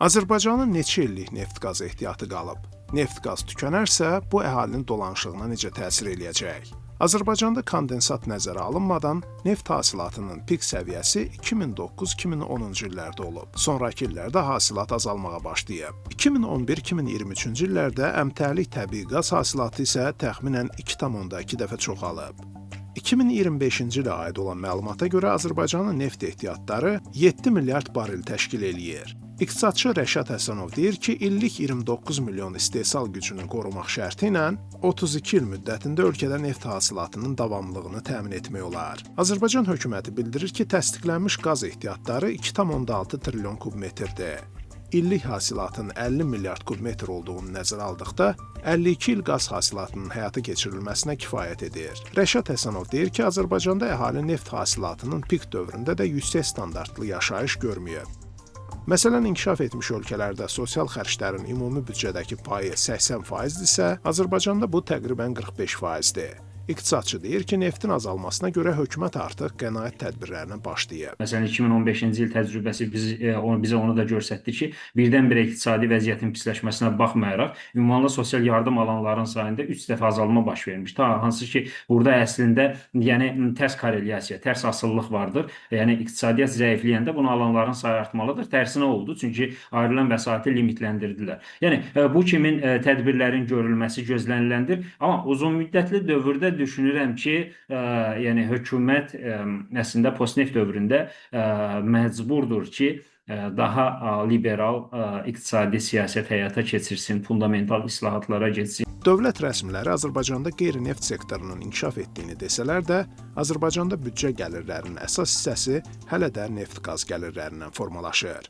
Azərbaycanın neçə illik neft-qaz ehtiyatı qalıb? Neft-qaz tükənərsə, bu əhalinin dolanışığına necə təsir eləyəcək? Azərbaycanda kondensat nəzərə alınmadan neft hasilatının pik səviyyəsi 2009-2010-cu illərdə olub. Sonrakı illərdə hasilat azalmağa başlayıb. 2011-2023-cü illərdə əmtəlik təbii qaz hasilatı isə təxminən 2,2 dəfə çoxalıb. 2025-ci ilə aid olan məlumata görə Azərbaycanın neft ehtiyatları 7 milyard barel təşkil eləyir. İqtisadçı Rəşad Həsənov deyir ki, illik 29 milyon istehsal gücünü qorumaq şərti ilə 32 il müddətində ölkədə neft hasilatının davamlılığını təmin etmək olar. Azərbaycan hökuməti bildirir ki, təsdiqlənmiş qaz ehtiyatları 2,6 trilyon kubmetrdir. İllik hasilatın 50 milyard kubmetr olduğunu nəzərə aldıqda, 52 il qaz hasilatının həyata keçirilməsinə kifayət edir. Rəşad Həsənov deyir ki, Azərbaycanda əhali neft hasilatının pik dövründə də yüksək standartlı yaşayış görməyib. Məsələn, inkişaf etmiş ölkələrdə sosial xərclərin ümumi büdcədəki payı 80%-dirsə, Azərbaycanda bu təqribən 45%-dir. İqtisadçı deyir ki, neftin azalmasına görə hökumət artıq qənaət tədbirlərinə başlayıb. Məsələn, 2015-ci il təcrübəsi bizə onu da göstərdi ki, birdən-birə iqtisadi vəziyyətin pisləşməsinə baxmayaraq, ünvanlı sosial yardım alanların sayında 3 dəfə azalma baş vermiş. Hansı ki, burada əslində tərs korrelyasiya, tərs asıllıq vardır. Yəni, iqtisadiyyat zəifləyəndə bunu alanların sayı artmalıdır. Tərsinə oldu, çünki ayrılan vəsaiti limitlendirdilər. Yəni, bu kimin tədbirlərin görülməsi gözləniləndir. Amma uzunmüddətli dövrdə düşünürəm ki, hökumət əslində postneft dövründə məcburdur ki, daha liberal iqtisadi siyasət həyata keçirsin, fundamental islahatlara getsin. Dövlət rəsmiləri Azərbaycanda qeyri-neft sektorunun inkişaf etdiyini desələr də, Azərbaycanda büdcə gəlirlərinin əsas hissəsi hələ də neft-qaz gəlirlərindən formalaşır.